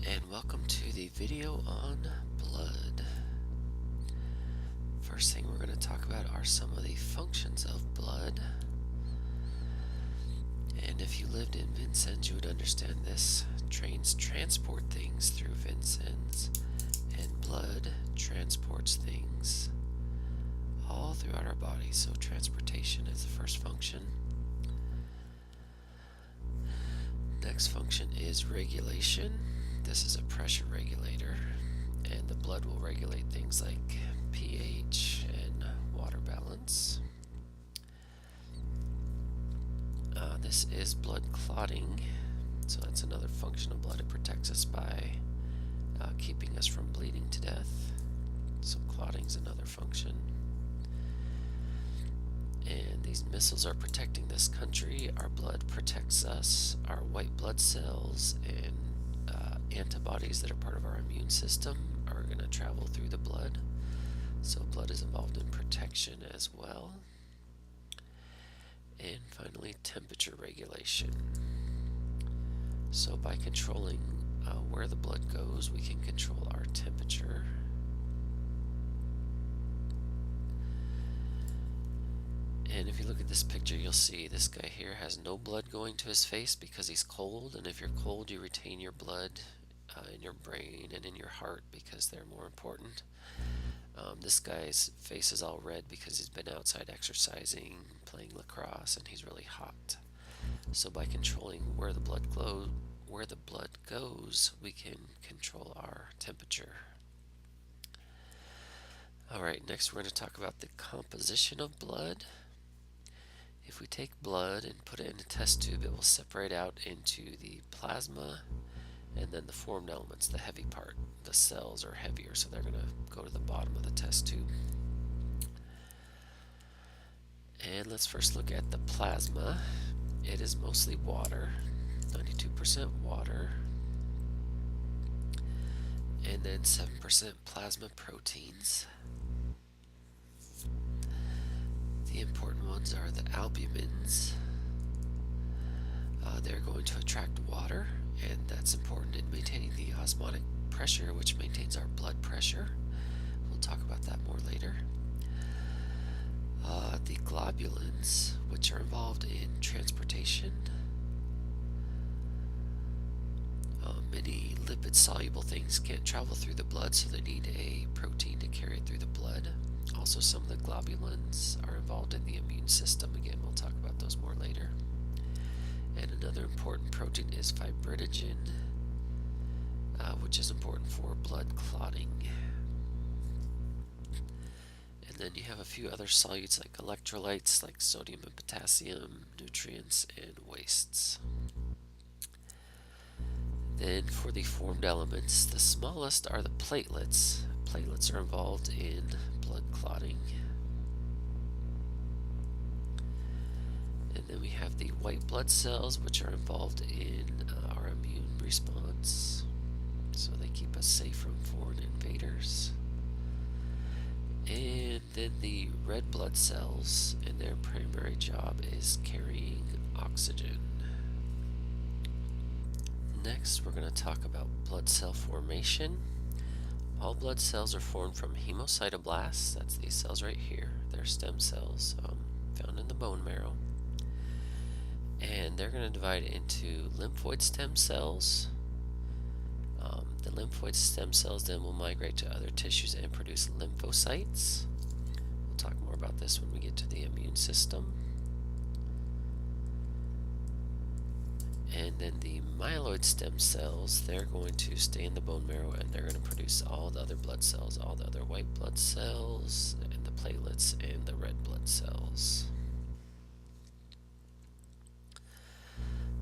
and welcome to the video on blood. First thing we're going to talk about are some of the functions of blood. And if you lived in Vincennes, you would understand this. Trains transport things through Vincennes, and blood transports things all throughout our body. So transportation is the first function. Next function is regulation. This is a pressure regulator, and the blood will regulate things like pH and water balance. This is blood clotting, so that's another function of blood. It protects us by keeping us from bleeding to death. So clotting is another function. And these missiles are protecting this country. Our blood protects us. Our white blood cells and antibodies that are part of our immune system are going to travel through the blood. So blood is involved in protection as well. And finally, temperature regulation. So by controlling where the blood goes, we can control our temperature. And if you look at this picture, you'll see this guy here has no blood going to his face because he's cold. And if you're cold, you retain your blood in your brain and in your heart because they're more important. This guy's face is all red because he's been outside exercising, playing lacrosse, and he's really hot. So by controlling where the blood goes, we can control our temperature. Alright, next we're going to talk about the composition of blood. If we take blood and put it in a test tube, it will separate out into the plasma and then the formed elements, the heavy part. The cells are heavier, so they're going to go to the bottom of the test tube. And let's first look at the plasma. It is mostly water, 92% water, and then 7% plasma proteins. The important ones are the albumins. They're going to attract water, and that's important in maintaining the osmotic pressure, which maintains our blood pressure. We'll talk about that more later. The globulins, which are involved in transportation. Many lipid-soluble things can't travel through the blood, so they need a protein to carry it through the blood. Also, some of the globulins are involved in the immune system. Again, we'll talk about those more later. And another important protein is fibrinogen, which is important for blood clotting. And then you have a few other solutes like electrolytes, like sodium and potassium, nutrients, and wastes. Then for the formed elements, the smallest are the platelets. Platelets are involved in blood clotting. And then we have the white blood cells, which are involved in our immune response. So they keep us safe from foreign invaders. And then the red blood cells, and their primary job is carrying oxygen. Next, we're going to talk about blood cell formation. All blood cells are formed from hemocytoblasts. That's these cells right here. They're stem cells found in the bone marrow. And they're going to divide into lymphoid stem cells. The lymphoid stem cells then will migrate to other tissues and produce lymphocytes. We'll talk more about this when we get to the immune system. And then the myeloid stem cells, they're going to stay in the bone marrow, and they're going to produce all the other blood cells, all the other white blood cells, and the platelets, and the red blood cells.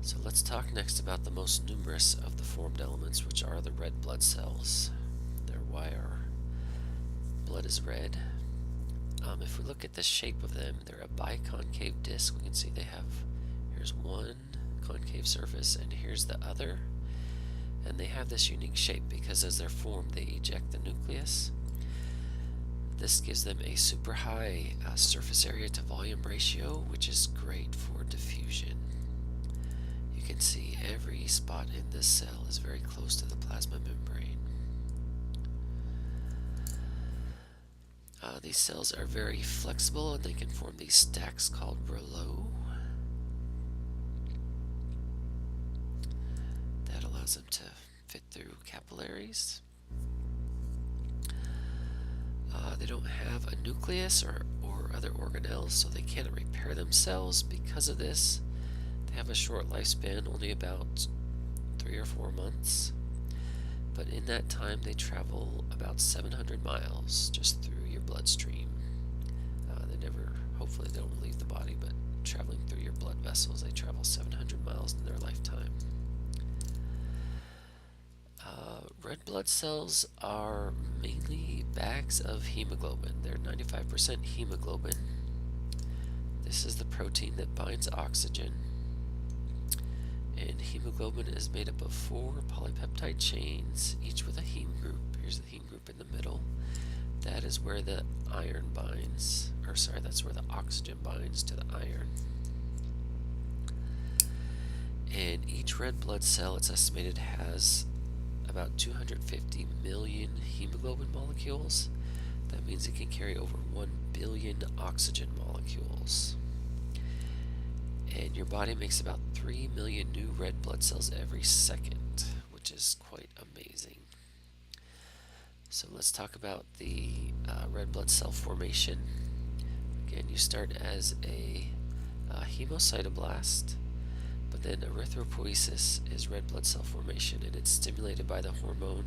So let's talk next about the most numerous of the formed elements, which are the red blood cells. They're why our blood is red. If we look at the shape of them, they're a biconcave disc. We can see they have, here's one concave surface, and here's the other. And they have this unique shape because as they're formed, they eject the nucleus. This gives them a super high surface area to volume ratio, which is great for diffusion. You You can see every spot in this cell is very close to the plasma membrane. These cells are very flexible and they can form these stacks called rouleaux. That allows them to fit through capillaries. They don't have a nucleus or other organelles, so they can't repair themselves. Because of this, they have a short lifespan, only about 3 or 4 months. But in that time, they travel about 700 miles just through your bloodstream. Hopefully they don't leave the body, but traveling through your blood vessels, they travel 700 miles in their lifetime. Red blood cells are mainly bags of hemoglobin. They're 95% hemoglobin. This is the protein that binds oxygen. And hemoglobin is made up of 4 polypeptide chains, each with a heme group. Here's the heme group in the middle. That is where the iron binds, that's where the oxygen binds to the iron. And each red blood cell, it's estimated, has about 250 million hemoglobin molecules. That means it can carry over 1 billion oxygen molecules. And your body makes about 3 million new red blood cells every second, which is quite amazing. So let's talk about the red blood cell formation. Again, you start as a hemocytoblast, but then erythropoiesis is red blood cell formation, and it's stimulated by the hormone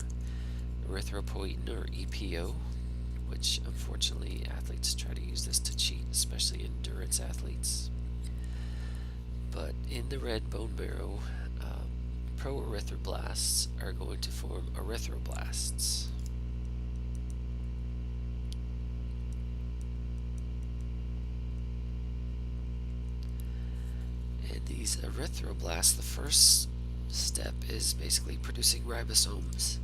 erythropoietin, or EPO, which unfortunately athletes try to use this to cheat, especially endurance athletes. But in the red bone marrow, proerythroblasts are going to form erythroblasts. And these erythroblasts, the first step is basically producing ribosomes.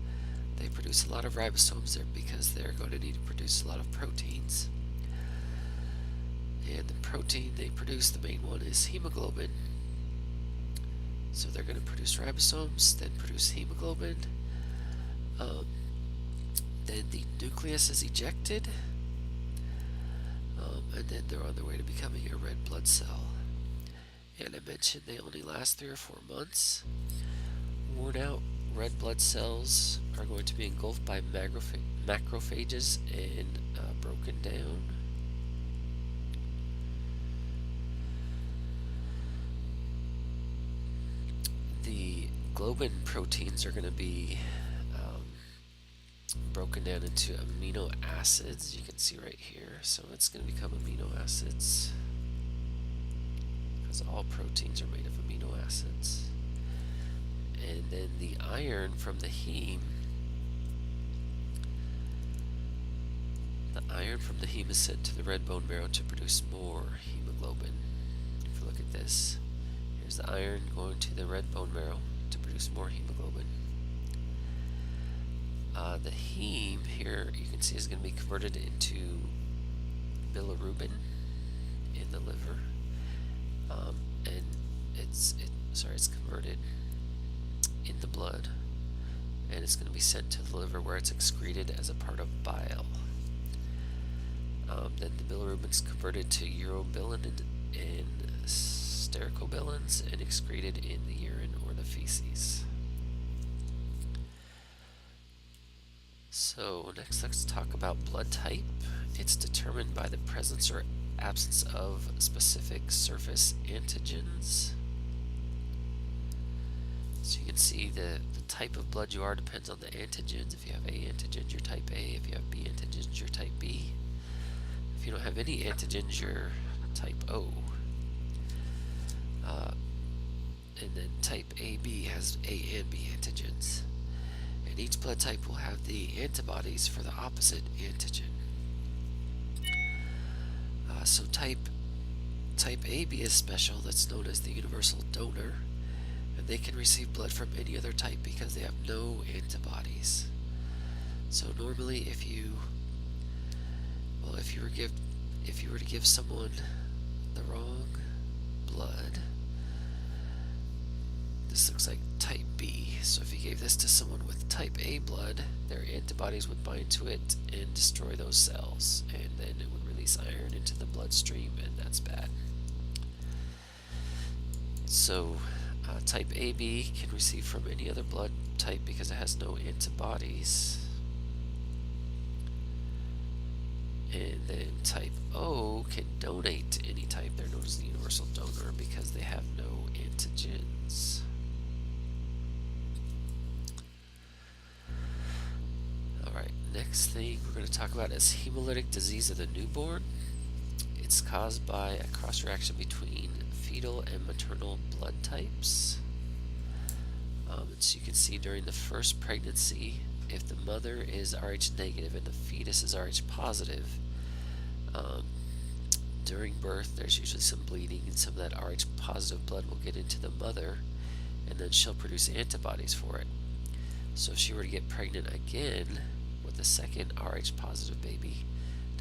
They produce a lot of ribosomes there because they're going to need to produce a lot of proteins. And the protein they produce, the main one, is hemoglobin. So they're going to produce ribosomes, then produce hemoglobin. Then the nucleus is ejected, and then they're on their way to becoming a red blood cell. And I mentioned they only last 3 or 4 months. Worn out red blood cells are going to be engulfed by macrophages and broken down. The globin proteins are going to be broken down into amino acids. You can see right here. So it's going to become amino acids, because all proteins are made of amino acids. And then the iron from the heme, is sent to the red bone marrow to produce more hemoglobin. If you look at this, here's the iron going to the red bone marrow to produce more hemoglobin. The heme here, you can see, is going to be converted into bilirubin in the liver, and it's converted in the blood, and it's going to be sent to the liver, where it's excreted as a part of bile. Then the bilirubin is converted to urobilin and stercobilins and excreted in the urine or the feces. So next, let's talk about blood type. It's determined by the presence or absence of specific surface antigens. So you can see the type of blood you are depends on the antigens. If you have A antigens, you're type A. If you have B antigens, you're type B. If you don't have any antigens, you're type O. And then type AB has A and B antigens. And each blood type will have the antibodies for the opposite antigen. So type AB is special. That's known as the universal donor. And they can receive blood from any other type because they have no antibodies. So normally, if you were to give someone the wrong blood, This looks like type B. So if you gave this to someone with type A blood, their antibodies would bind to it and destroy those cells, and then it would release iron into the bloodstream, and that's bad. So type AB can receive from any other blood type because it has no antibodies. And then type O can donate to any type. They're known as the universal donor because they have no antigens. Alright, next thing we're going to talk about is hemolytic disease of the newborn. It's caused by a cross-reaction between fetal and maternal blood types. So you can see during the first pregnancy, if the mother is Rh negative and the fetus is Rh positive, during birth there's usually some bleeding, and some of that Rh positive blood will get into the mother, and then she'll produce antibodies for it. So if she were to get pregnant again with a second Rh positive baby,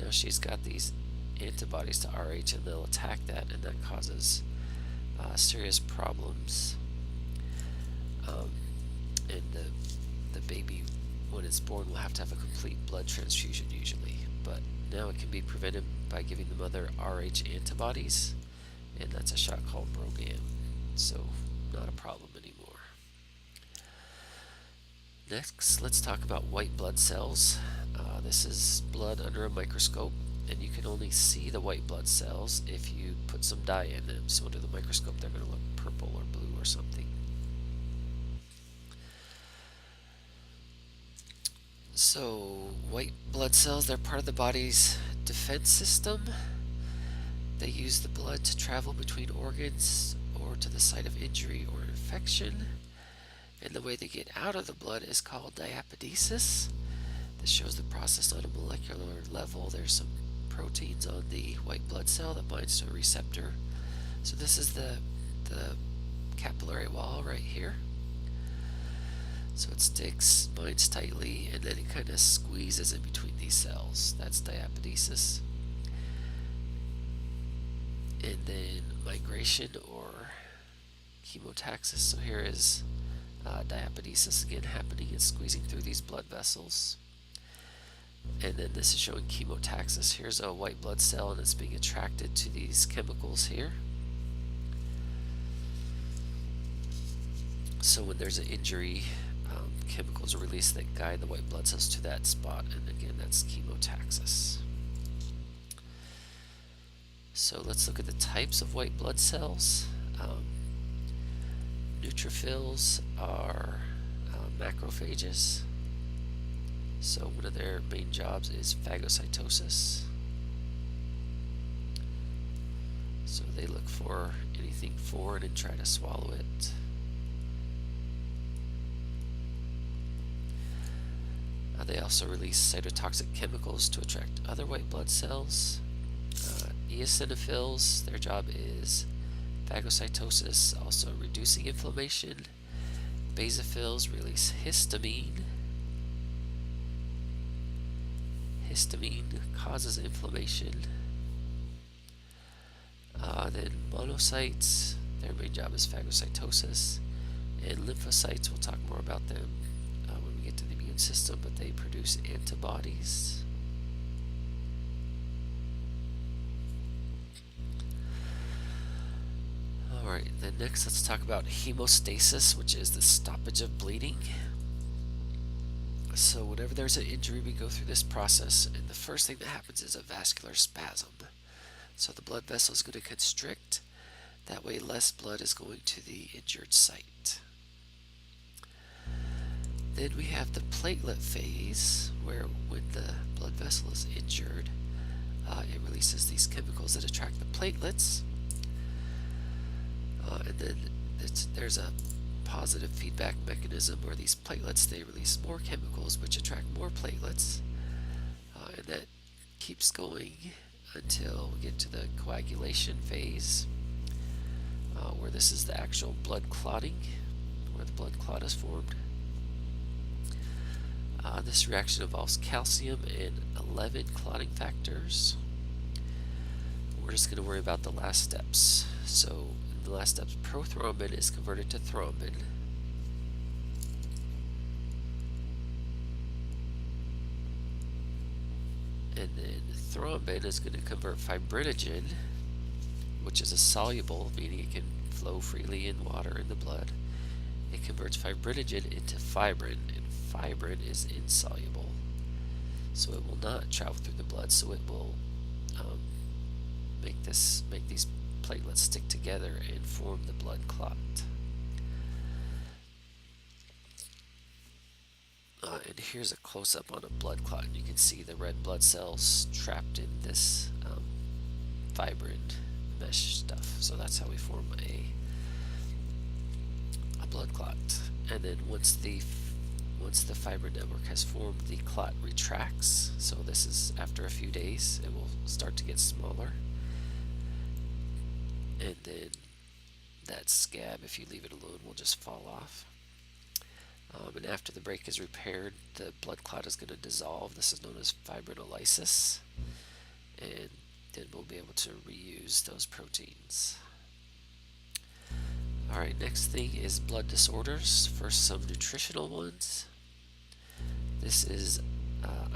now she's got these antibodies to Rh, and they'll attack that, and that causes serious problems. And the baby, when it's born, will have to have a complete blood transfusion usually. But now it can be prevented by giving the mother Rh antibodies, and that's a shot called Brogam. So not a problem anymore. Next, let's talk about white blood cells. This is blood under a microscope, and you can only see the white blood cells if you put some dye in them. So under the microscope they're going to look purple or blue or something. So white blood cells, they're part of the body's defense system. They use the blood to travel between organs or to the site of injury or infection. And the way they get out of the blood is called diapedesis. This shows the process on a molecular level. There's some proteins on the white blood cell that binds to a receptor. So this is the capillary wall right here. So it sticks, binds tightly, and then it kind of squeezes in between these cells. That's diapedesis. And then migration or chemotaxis. So here is diapedesis again happening. It's squeezing through these blood vessels. And then this is showing chemotaxis. Here's a white blood cell, and it's being attracted to these chemicals here. So when there's an injury, chemicals are released that guide the white blood cells to that spot, and again that's chemotaxis. So let's look at the types of white blood cells. Neutrophils are macrophages. So one of their main jobs is phagocytosis. So they look for anything foreign and try to swallow it. They also release cytotoxic chemicals to attract other white blood cells. Eosinophils, their job is phagocytosis, also reducing inflammation. Basophils release histamine. Histamine causes inflammation. Then monocytes, their main job is phagocytosis. And lymphocytes, we'll talk more about them when we get to the immune system, but they produce antibodies. Alright, then next let's talk about hemostasis, which is the stoppage of bleeding. So whenever there's an injury, we go through this process, and the first thing that happens is a vascular spasm. So the blood vessel is going to constrict. That way less blood is going to the injured site. Then we have the platelet phase, where when the blood vessel is injured, it releases these chemicals that attract the platelets. And then there's a positive feedback mechanism where these platelets, they release more chemicals which attract more platelets, and that keeps going until we get to the coagulation phase, where this is the actual blood clotting, where the blood clot is formed. This reaction involves calcium and 11 clotting factors. We're just going to worry about the last steps. So the last step, prothrombin is converted to thrombin. And then thrombin is going to convert fibrinogen, which is a soluble, meaning it can flow freely in water in the blood. It converts fibrinogen into fibrin, and fibrin is insoluble. So it will not travel through the blood, so it will make these platelets stick together and form the blood clot. And here's a close-up on a blood clot, and you can see the red blood cells trapped in this fibrin mesh stuff. So that's how we form a blood clot. And then once the fibrin network has formed, the clot retracts. So this is after a few days, it will start to get smaller. And then that scab, if you leave it alone, will just fall off. And after the break is repaired, the blood clot is going to dissolve. This is known as fibrinolysis. And then we'll be able to reuse those proteins. Alright, next thing is blood disorders. First, some nutritional ones. This is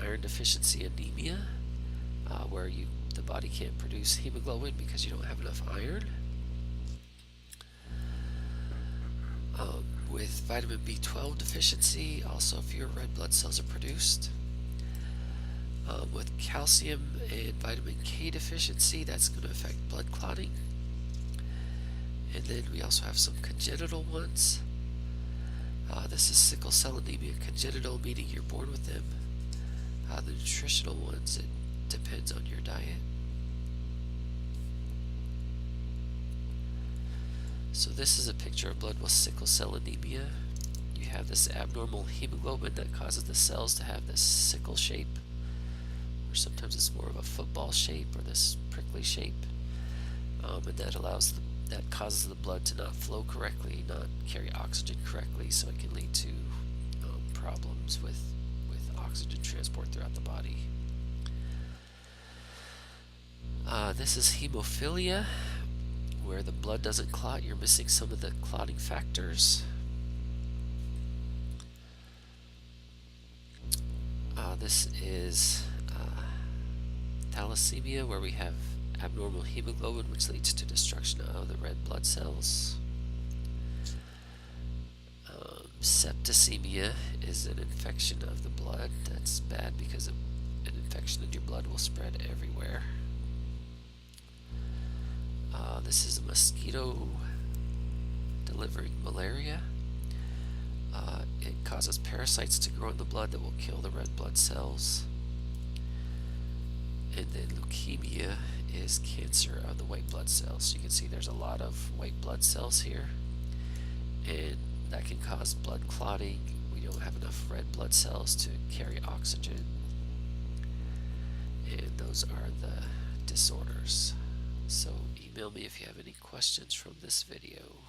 iron deficiency anemia, where the body can't produce hemoglobin because you don't have enough iron. With vitamin B12 deficiency, also fewer red blood cells are produced. With calcium and vitamin K deficiency, that's going to affect blood clotting. And then we also have some congenital ones. This is sickle cell anemia congenital, meaning you're born with them. The nutritional ones, it depends on your diet. So this is a picture of blood with sickle cell anemia. You have this abnormal hemoglobin that causes the cells to have this sickle shape, or sometimes it's more of a football shape or this prickly shape, and that causes the blood to not flow correctly, not carry oxygen correctly, so it can lead to problems with oxygen transport throughout the body. This is hemophilia, where the blood doesn't clot. You're missing some of the clotting factors. This is thalassemia, where we have abnormal hemoglobin, which leads to destruction of the red blood cells. Septicemia is an infection of the blood. That's bad because an infection in your blood will spread everywhere. This is a mosquito delivering malaria. It causes parasites to grow in the blood that will kill the red blood cells. And then leukemia is cancer of the white blood cells. So you can see there's a lot of white blood cells here, and that can cause blood clotting. We don't have enough red blood cells to carry oxygen, and those are the disorders. So email me if you have any questions from this video.